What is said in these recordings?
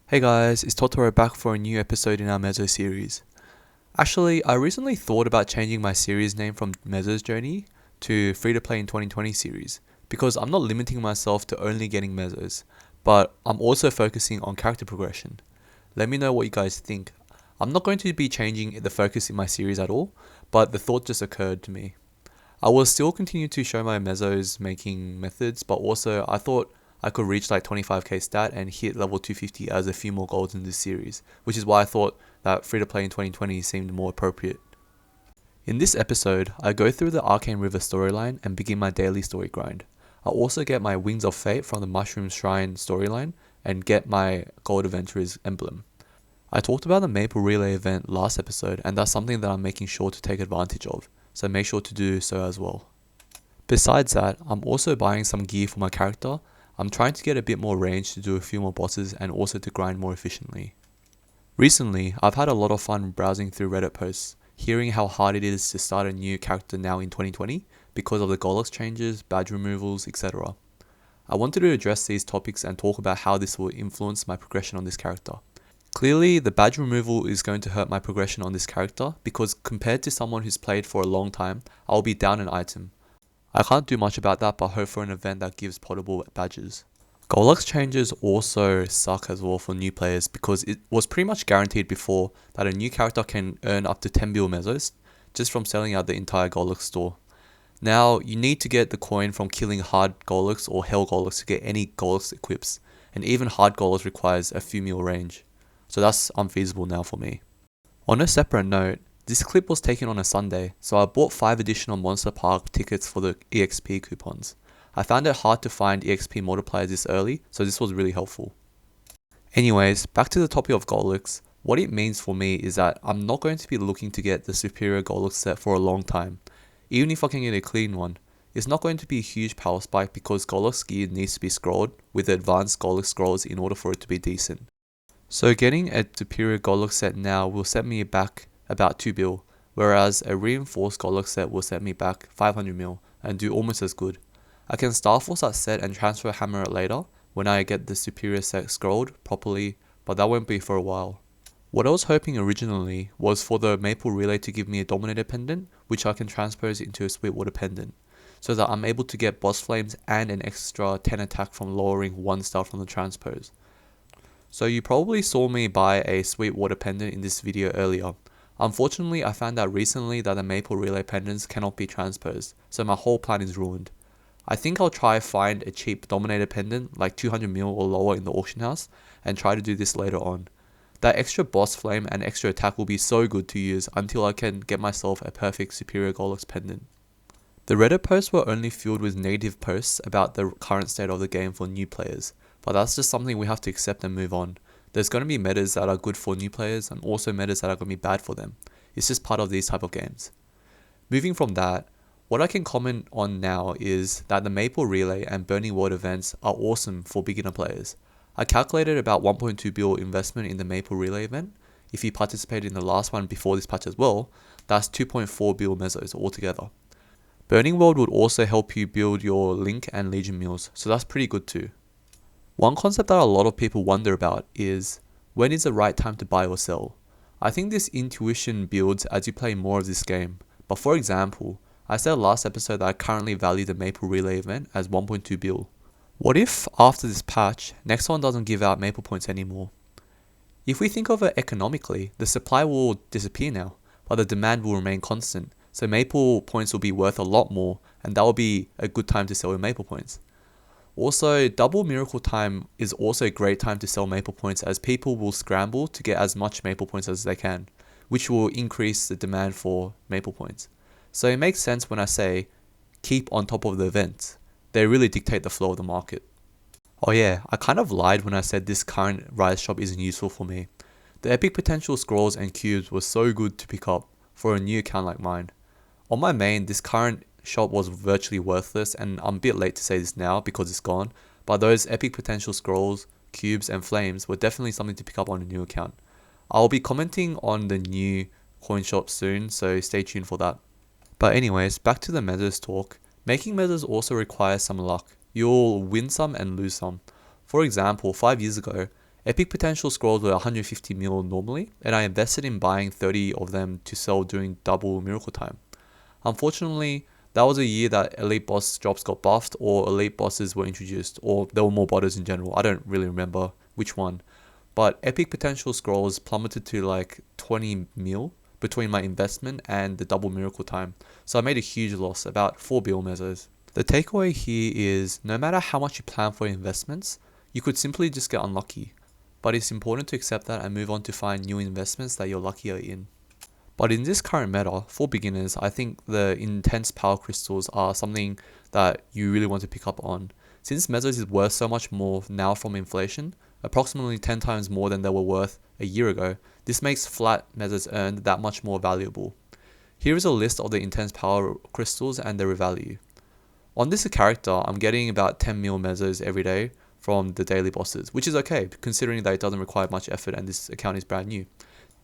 Hey guys, it's Totoro back for a new episode in our Meso series. Actually, I recently thought about changing my series name from Meso's Journey to Free to Play in 2020 series because I'm not limiting myself to only getting Mesos, but I'm also focusing on character progression. Let me know what you guys think. I'm not going to be changing the focus in my series at all, but the thought just occurred to me. I will still continue to show my Mesos making methods, but also I thought I could reach like 25k stat and hit level 250 as a few more golds in this series, which is why I thought that free to play in 2020 seemed more appropriate. In this episode, I go through the Arcane River storyline and begin my daily story grind. I also get my Wings of Fate from the Mushroom Shrine storyline and get my Gold Adventurer's emblem. I talked about the Maple Relay event last episode, and that's something that I'm making sure to take advantage of, so make sure to do so as well. Besides that, I'm also buying some gear for my character. I'm trying to get a bit more range to do a few more bosses and also to grind more efficiently. Recently, I've had a lot of fun browsing through Reddit posts, hearing how hard it is to start a new character now in 2020 because of the Golux changes, badge removals, etc. I wanted to address these topics and talk about how this will influence my progression on this character. Clearly, the badge removal is going to hurt my progression on this character because compared to someone who's played for a long time, I'll be down an item. I can't do much about that but hope for an event that gives potable badges. Golux changes also suck as well for new players because it was pretty much guaranteed before that a new character can earn up to 10 bill mesos just from selling out the entire Golux store. Now, you need to get the coin from killing hard Golux or hell Golux to get any Golux equips, and even hard Golux requires a few mil range, so that's unfeasible now for me. On a separate note, this clip was taken on a Sunday, so I bought 5 additional Monster Park tickets for the EXP coupons. I found it hard to find EXP multipliers this early, so this was really helpful. Anyways, back to the topic of Golux. What it means for me is that I'm not going to be looking to get the superior Golux set for a long time. Even if I can get a clean one, it's not going to be a huge power spike because Golux gear needs to be scrolled with the advanced Golux scrolls in order for it to be decent. So getting a superior Golux set now will set me back about 2 bill, whereas a reinforced Golux set will set me back 500 mil and do almost as good. I can Starforce that set and transfer hammer it later when I get the superior set scrolled properly, but that won't be for a while. What I was hoping originally was for the Maple Relay to give me a Dominator pendant, which I can transpose into a Sweetwater pendant, so that I'm able to get boss flames and an extra 10 attack from lowering 1 star from the transpose. So you probably saw me buy a Sweetwater pendant in this video earlier. Unfortunately, I found out recently that the Maple Relay pendants cannot be transposed, so my whole plan is ruined. I think I'll try find a cheap Dominator pendant like 200 mil or lower in the auction house and try to do this later on. That extra boss flame and extra attack will be so good to use until I can get myself a perfect superior Golux pendant. The Reddit posts were only filled with negative posts about the current state of the game for new players, but that's just something we have to accept and move on. There's going to be metas that are good for new players and also metas that are going to be bad for them. It's just part of these type of games. Moving from that, what I can comment on now is that the Maple Relay and Burning World events are awesome for beginner players. I calculated about 1.2 bill investment in the Maple Relay event. If you participated in the last one before this patch as well, that's 2.4 bill mesos altogether. Burning World would also help you build your Link and Legion meals, so that's pretty good too. One concept that a lot of people wonder about is, when is the right time to buy or sell? I think this intuition builds as you play more of this game, but for example, I said last episode that I currently value the Maple Relay event as 1.2 bill. What if after this patch, next one doesn't give out Maple points anymore? If we think of it economically, the supply will disappear now, but the demand will remain constant, so Maple points will be worth a lot more, and that will be a good time to sell your Maple points. Also, double miracle time is also a great time to sell Maple points as people will scramble to get as much Maple points as they can, which will increase the demand for Maple points. So it makes sense when I say, keep on top of the events. They really dictate the flow of the market. Oh yeah, I kind of lied when I said this current Rise shop isn't useful for me. The epic potential scrolls and cubes were so good to pick up for a new account like mine. On my main, this current shop was virtually worthless, and I'm a bit late to say this now because it's gone, but those epic potential scrolls, cubes and flames were definitely something to pick up on a new account. I'll be commenting on the new coin shop soon, so stay tuned for that. But anyways, back to the mesos talk. Making mesos also requires some luck. You'll win some and lose some. For example, 5 years ago, Epic potential scrolls were 150 mil normally, and I invested in buying 30 of them to sell during double miracle time. Unfortunately, that was a year that elite boss drops got buffed, or elite bosses were introduced, or there were more botters in general. I don't really remember which one. But epic potential scrolls plummeted to like 20 mil between my investment and the double miracle time. So I made a huge loss, about 4 bill mesos. The takeaway here is no matter how much you plan for your investments, you could simply just get unlucky. But it's important to accept that and move on to find new investments that you're luckier in. But in this current meta, for beginners, I think the intense power crystals are something that you really want to pick up on. Since mesos is worth so much more now from inflation, approximately 10 times more than they were worth a year ago, this makes flat mesos earned that much more valuable. Here is a list of the intense power crystals and their value. On this character, I'm getting about 10 mil mesos every day from the daily bosses, which is okay considering that it doesn't require much effort and this account is brand new.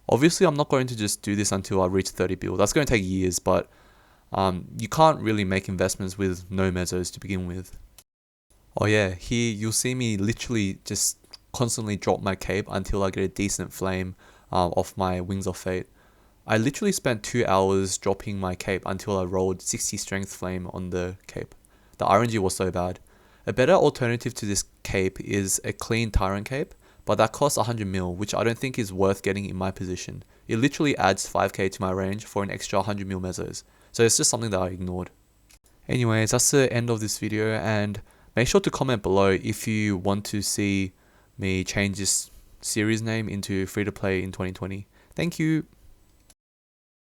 Obviously, I'm not going to just do this until I reach 30 bill. That's going to take years, but you can't really make investments with no mesos to begin with. Oh yeah, here you'll see me literally just constantly drop my cape until I get a decent flame off my Wings of Fate. I literally spent 2 hours dropping my cape until I rolled 60 strength flame on the cape. The RNG was so bad. A better alternative to this cape is a clean Tyrant cape, but that costs 100 mil, which I don't think is worth getting in my position. It literally adds 5k to my range for an extra 100 mil mesos, so it's just something that I ignored. Anyways, that's the end of this video, and make sure to comment below if you want to see me change this series name into free to play in 2020. Thank you.